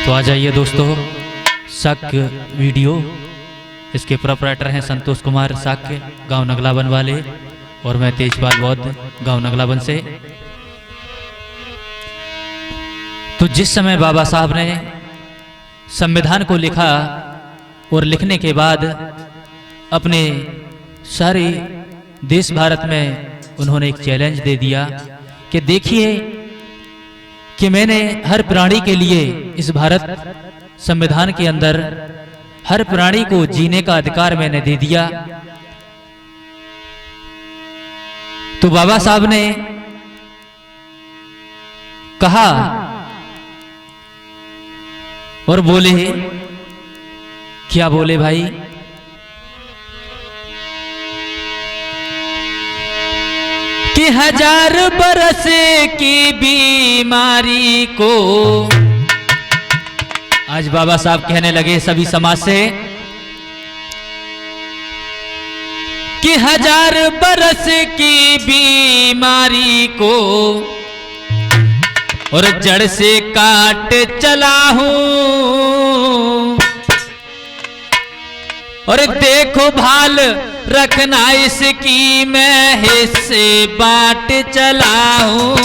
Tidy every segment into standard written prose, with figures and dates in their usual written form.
तो आ जाइए दोस्तों, शक वीडियो। इसके प्रोपराइटर हैं संतोष कुमार साक्य, गांव नगलाबन वाले, और मैं तेजपाल बौद्ध, गांव नगलाबन से। तो जिस समय बाबा साहब ने संविधान को लिखा और लिखने के बाद अपने सारे देश भारत में उन्होंने एक चैलेंज दे दिया कि देखिए कि मैंने हर प्राणी के लिए इस भारत संविधान के अंदर हर प्राणी को जीने का अधिकार मैंने दे दिया। तो बाबा साहब ने कहा और बोले, क्या बोले भाई? कि 1000 बरस की बीमारी को, आज बाबा साहब कहने लगे सभी समाज से कि 1000 बरस की बीमारी को और जड़ से काट चला हूं, और देखो भाल रखना इसकी मैं हिस्से बांट चला हूं।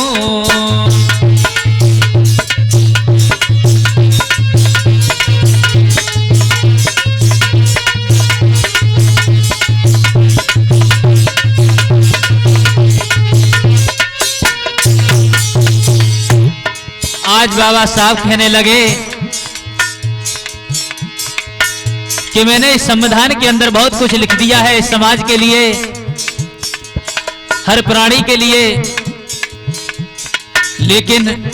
आज बाबा साहब कहने लगे कि मैंने इस संविधान के अंदर बहुत कुछ लिख दिया है इस समाज के लिए, हर प्राणी के लिए, लेकिन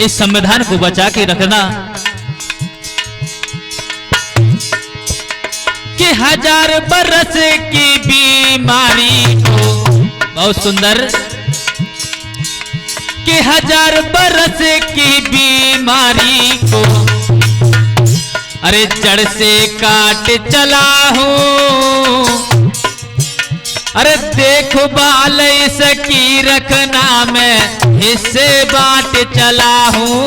इस संविधान को बचा के रखना कि 1000 बरस की बीमारी को, बहुत सुंदर, कि 1000 बरस की बीमारी को अरे जड़ से काट चला हूं, अरे देखो बाल इसकी रखना मैं हिस्से बांट चला हूं।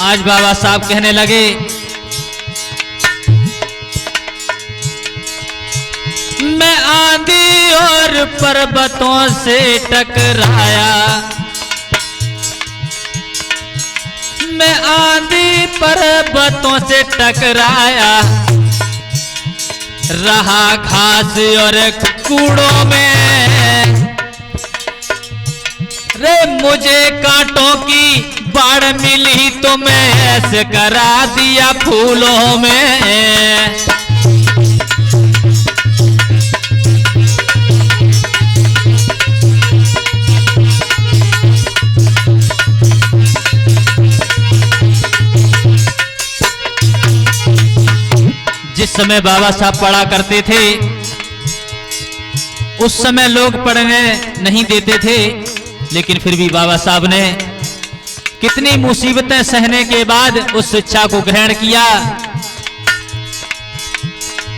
आज बाबा साहब कहने लगे मैं आंधी और पर्वतों से टकराया, मैं आंधी पर्वतों से टकराया, रहा घास और कूड़ों में, रे मुझे कांटों की बाढ़ मिली तो मैं ऐसे करा दिया फूलों में। जिस समय बाबा साहब पढ़ा करते थे उस समय लोग पढ़ने नहीं देते थे, लेकिन फिर भी बाबा साहब ने कितनी मुसीबतें सहने के बाद उस शिक्षा को ग्रहण किया।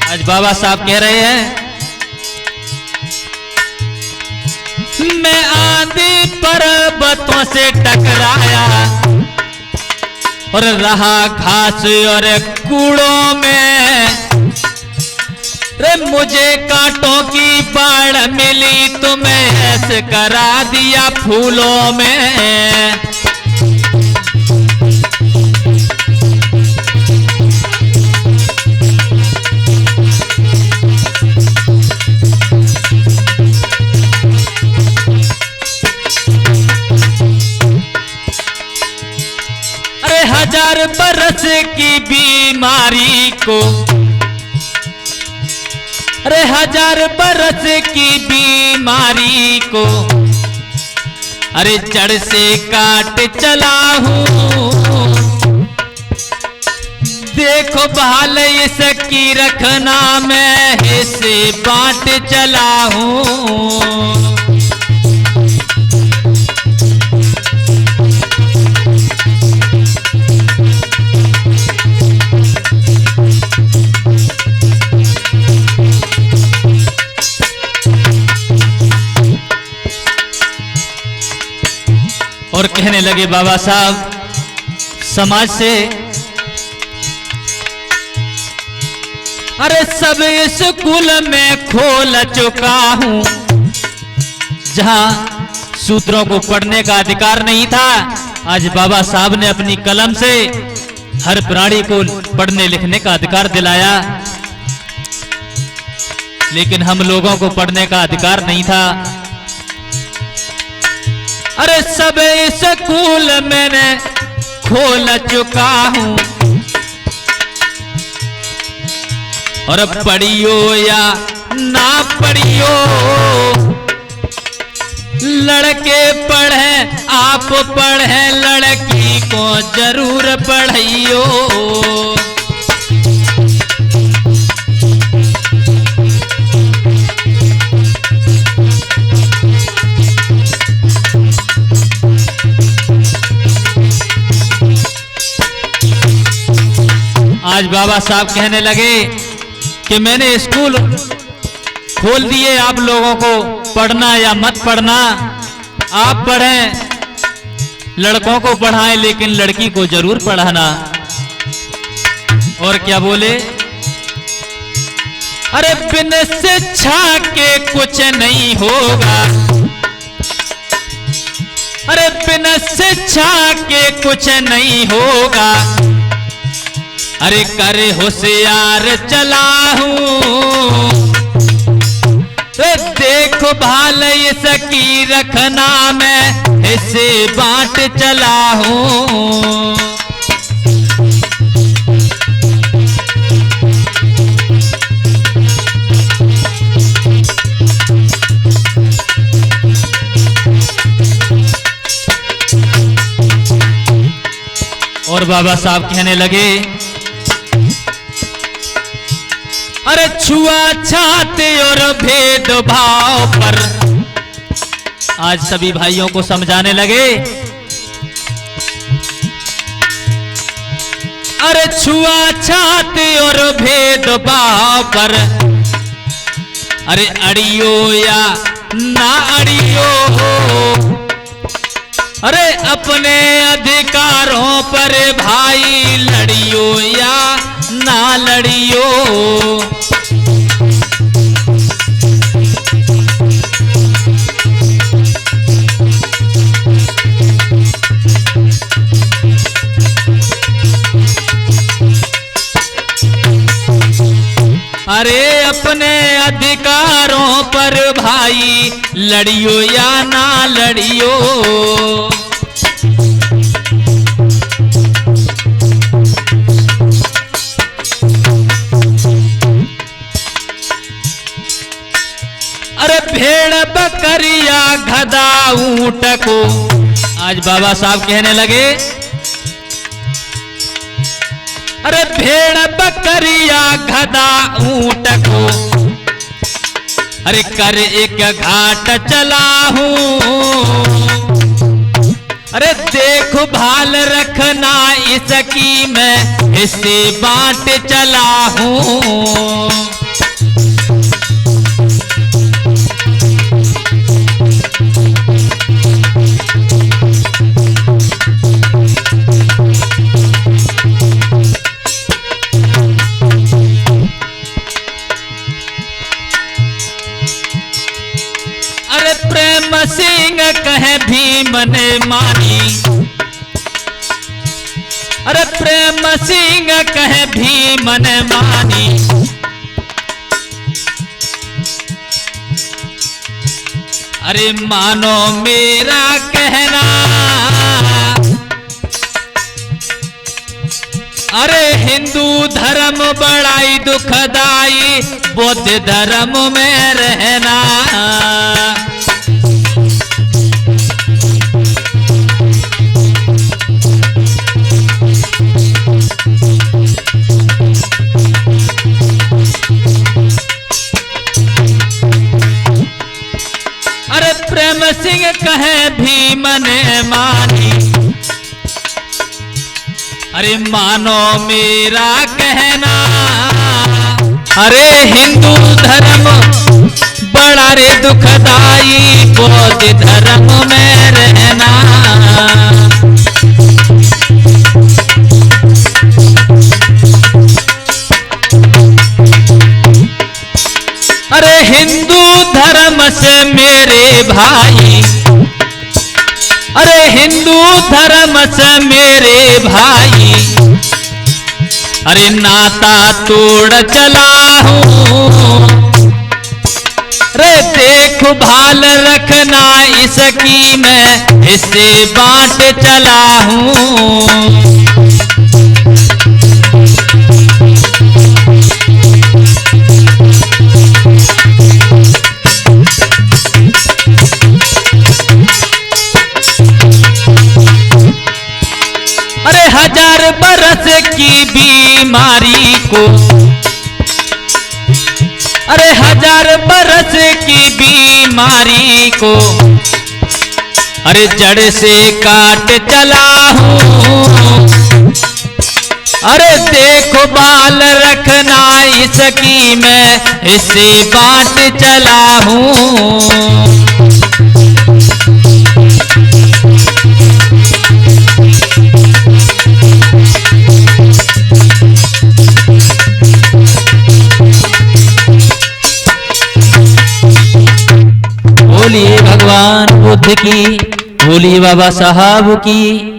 आज बाबा साहब कह रहे हैं मैं आंधी पर्वतों से टकराया और रहा घास और कूड़ों में, रे मुझे कांटों की बाढ़ मिली तो मैं ऐसे करा दिया फूलों में। अरे 1000 बरस की बीमारी को, अरे 1000 बरस की बीमारी को अरे जड़ से काट चला हूं, देखो बहाल इसकी रखना मैं हिस्से बांट चला हूं। और कहने लगे बाबा साहब, समाज से अरे सब स्कूल में खोल चुका हूं, जहां सूत्रों को पढ़ने का अधिकार नहीं था, आज बाबा साहब ने अपनी कलम से हर प्राणी को पढ़ने लिखने का अधिकार दिलाया। लेकिन हम लोगों को पढ़ने का अधिकार नहीं था। अरे सब स्कूल मैंने खोल चुका हूं, और पढ़ियो या ना पढ़ियो, लड़के पढ़े आप पढ़े, लड़की को जरूर पढ़ियो। आज बाबा साहब कहने लगे कि मैंने स्कूल खोल दिए, आप लोगों को पढ़ना या मत पढ़ना, आप पढ़ें, लड़कों को पढ़ाएं, लेकिन लड़की को जरूर पढ़ाना। और क्या बोले, अरे बिन शिक्षा के कुछ नहीं होगा, अरे बिन शिक्षा के कुछ नहीं होगा, अरे करे होशियार चला हूं, देखो भाल इसकी रखना, मैं इसे बांट चला हूं। और बाबा साहब कहने लगे, अरे छुआछूत और भेदभाव पर आज सभी भाइयों को समझाने लगे। अरे छुआछूत और भेदभाव पर, अरे अड़ियो या ना अड़ियो, अरे अपने अधिकारों पर भाई लड़ियो या ना लड़ियो। अरे अपने अधिकारों पर भाई लड़ियो या ना लड़ियो। अरे भेड़ बकरिया गधा ऊंट को, आज बाबा साहब कहने लगे, अरे भेड़ बकरिया गधा ऊंट को, अरे कर एक घाट चला हूं, अरे देखो भाल रखना इसकी, मैं इसे बांट चला हूं। प्रेम सिंह कहे भीम ने मानी, अरे प्रेम सिंह कहे भीम ने मानी, अरे मानो मेरा कहना, अरे हिंदू धर्म बड़ाई दुखदाई, बौद्ध धर्म में रहना। अरे प्रेम सिंह कहे भीम ने मानी, अरे मानो मेरा कहना, अरे हिंदू धर्म बड़ा रे दुखदाई, बौद्ध धर्म में रहना। से मेरे भाई, अरे हिंदू धर्म से मेरे भाई, अरे नाता तोड़ चला हूँ। रे देखभाल रखना इसकी मैं इसे बांट चला हूँ। अरे 1000 बरस की बीमारी को, अरे 1000 बरस की बीमारी को, अरे जड़ से काट चला हूँ। अरे देखभाल रखना इसकी मैं इसे बांट चला हूँ। बोलिए भगवान बुद्ध की, बोलिए बाबा साहब की।